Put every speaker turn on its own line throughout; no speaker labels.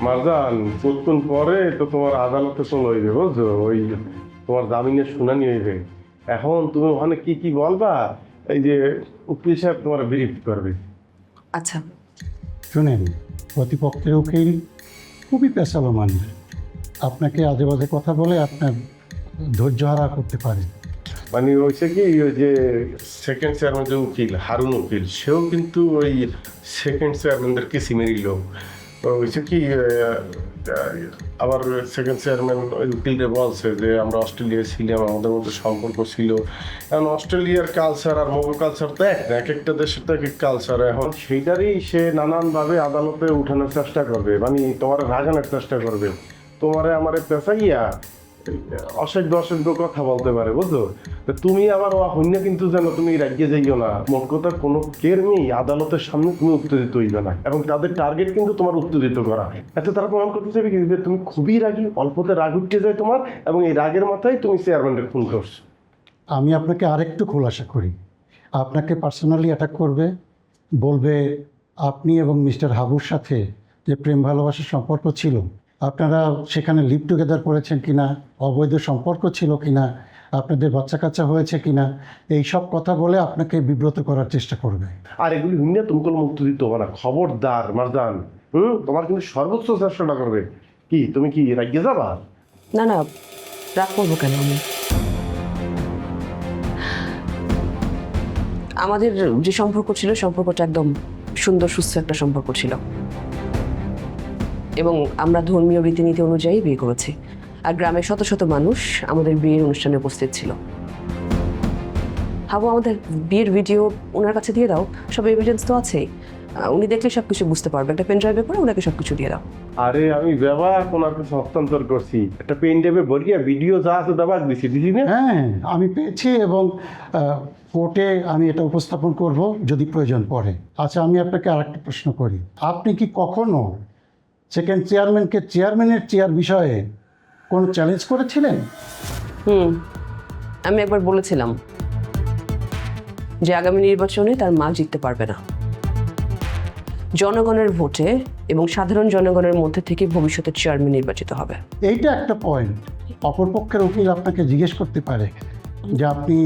মারজান, কিছুক্ষণ পরে তো তোমার আদালতে চলে হইবে, বুঝছো? ওই তোমার জামিনের শুনানি হইবে। এখন তুমি ওখানে কি কি বলবা, এই যে উকিল সাহেব তোমার ব্রিফ করবে।
আচ্ছা।
শুনেন, প্রতিপক্ষের উকিল খুবই পেশালো মানুষ। আপনাকে আজে বাজে কথা বলে আপনার ধৈর্য হারা করতে পারে।
মানে হয়েছে কি, ওই যে সেকেন্ড চেয়ারম্যান যে উকিল হারুন উকিল, সেও কিন্তু ওই সেকেন্ড চেয়ারম্যানদেরকে সিমেরি লোক। তো হয়েছে কি, আবার সেকেন্ড চেয়ারম্যান ওই উকিলরে বলছে যে আমরা অস্ট্রেলিয়ায় ছিলাম, আমাদের মধ্যে সম্পর্ক ছিল। এখন অস্ট্রেলিয়ার কালচার আর মোগল কালচার তো এক না, এক একটা দেশের তো এক এক কালচার। এখন সেইটারই সে নানানভাবে আদালতে উঠানোর চেষ্টা করবে, মানে তোমার রাগানোর চেষ্টা করবে, তোমারে আমারে পেঁচাইয়া অসভ্য কথা বলতে পারে, বুঝছো? তো তুমি আবার হইনা কিন্তু যেন তুমি রাগিয়ে যাইও না। মোট কথা কোনো কের নেই, আদালতের সামনে তুমি উত্তেজিত হইবে না, এবং তাদের টার্গেট কিন্তু তোমার উত্তেজিত করা। এতে তারা প্রমাণ করতে চাইবে কি যে তুমি খুবই রাগী, অল্পতে রাগ উঠতে যায় তোমার, এবং এই রাগের মাথায় তুমি চেয়ারম্যানের খুন করছো।
আমি আপনাকে আরেকটু খোলাসা করি। আপনাকে পার্সোনালি অ্যাটাক করবে, বলবে আপনি এবং মিস্টার হাবুর সাথে যে প্রেম ভালোবাসার সম্পর্ক ছিল, আপনারা সেখানে লিভ টুগেদার করেছেন কিনা, অবৈধ সম্পর্ক ছিল কিনা, আপনাদের বাচ্চা কাচ্চা হয়েছে কিনা, এই সব কথা বলে আপনাকে বিব্রত করার চেষ্টা করবে।
আর এগুলি হইনা তুমি কোনো উত্তেজিত হবে না, খবরদার মারজান। তোমার কিন্তু সর্বোচ্চ চেষ্টাটা করবে। কি তুমি কি রাগিয়ে যাবা?
না না, রাগ করবো কেন আমি? আমাদের যে সম্পর্ক ছিল, সম্পর্কটা একদম সুন্দর সুস্থ একটা সম্পর্ক ছিল, এবং আমরা ধর্মীয় রীতিনীতি অনুযায়ী বিয়ে করেছি। আর গ্রামের শত শত মানুষ আমাদের বিয়ের অনুষ্ঠানে উপস্থিত ছিল। হাবু, আমাদের বিয়ের ভিডিও ওনার কাছে দিয়ে দাও, সব এভিডেন্স তো আছেই। উনি দেখলে সব কিছু বুঝতে পারবে। একটা পেন ড্রাইভে করে ওনাকে সব কিছু দিয়ে দাও।
আরে আমি ব্যবহার ওনার কাছে হস্তান্তর করছি, একটা পেন ড্রাইভে ভরিয়া ভিডিও যা আছে ব্যবহার দিছি, দিছি না?
হ্যাঁ, আমি পেয়েছি, এবং কোর্টে আমি এটা উপস্থাপন করব যদি প্রয়োজন পড়ে। আচ্ছা, আমি আপনাকে আরেকটা প্রশ্ন করি। আপনি কি কখনো সেকেন্ড চেয়ারম্যানকে চেয়ারম্যানের চেয়ার বিষয়ে কোনো চ্যালেঞ্জ করেছিলেন?
আমি একবার বলেছিলাম যে আগামী নির্বাচনে তার মা জিততে পারবে না। জনগণের ভোটে এবং সাধারণ জনগণের মধ্যে থেকে ভবিষ্যতে চেয়ারম্যান নির্বাচিত হবে।
এইটা একটা পয়েন্ট। অপরপক্ষের উকিল আপনাকে জিজ্ঞেস করতে পারে যে আপনি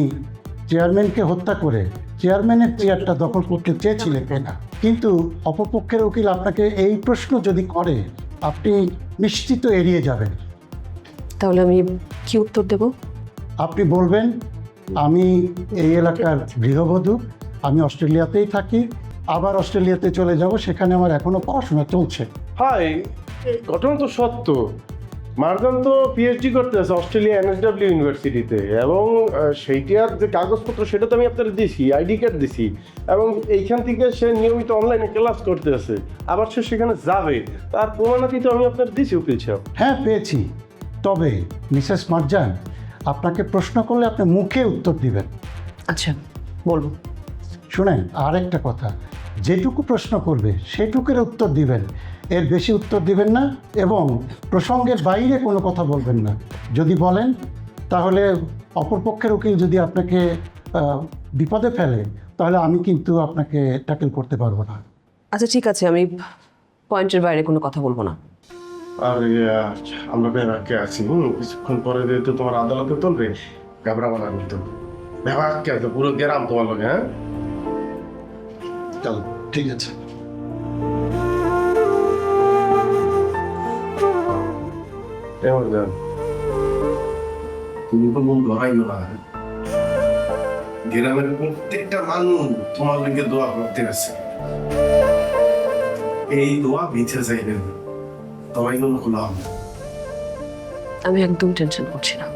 চেয়ারম্যানকে হত্যা করে চেয়ারম্যানের চেয়ারটা দখল করতে চেয়েছিলেন কিনা। কিন্তু অপরপক্ষের উকিল আপনাকে এই প্রশ্ন যদি করে, আপনি নিশ্চিত এড়িয়ে যাবেন।
তাহলে আমি কি উত্তর দেব?
আপনি বলবেন, আমি এই এলাকার গৃহবধূ, আমি অস্ট্রেলিয়াতেই থাকি, আবার অস্ট্রেলিয়াতে চলে যাব, সেখানে আমার এখনও পড়াশোনা চলছে।
হাই, এই ঘটনা তো সত্য। মারজান তো পিএইচডি করতে আছে অস্ট্রেলিয়া NSW ইউনিভার্সিটিতে, এবং সেইটার যে কাগজপত্র সেটা তো আমি আপনার দিছি, আইডি কার্ড দিছি, এবং এইখান থেকে সে নিয়মিত অনলাইনে ক্লাস করতে আছে, আবার সে সেখানে যাবে, তার প্রমাণাদি তো আমি আপনার দিছি উকিল সাহেব।
হ্যাঁ, পেয়েছি। তবে মিসেস মারজান, আপনাকে প্রশ্ন করলে আপনি মুখে উত্তর দিবেন।
আচ্ছা, বলবো।
শুনেন, আর একটা কথা, যেটুকু প্রশ্ন করবে সেটুকুর উত্তর দিবেন, এর বেশি উত্তর দিবেন না, এবং প্রসঙ্গের বাইরে কোনো কথা বলবেন না। যদি বলেন, তাহলে অপরপক্ষের উকিল যদি আপনাকে বিপদে ফেলে, তাহলে আমি কিন্তু আপনাকে ট্যাকেল করতে পারবো না।
আচ্ছা ঠিক আছে, আমি পয়েন্টের বাইরে কোনো কথা বলবো না।
আর আমরা ব্যাপারকে আছি, কিছুক্ষণ পরে যেহেতু তোমার আদালতে তুলবে, ঘাবড়াবো না কিন্তু। ব্যাপারকে আছে পুরো গ্রাম তোমার লোক। হ্যাঁ,
চলো, ঠিক আছে।
এমন যান, তুমি তো মন ধরাইও না। গ্রামের প্রত্যেকটা মানুষ তোমার লিগে দোয়া করতে আছে, এই দোয়া মিছে যাইবে, সবাই মনে করলাম।
আমি একদম টেনশন করছি না।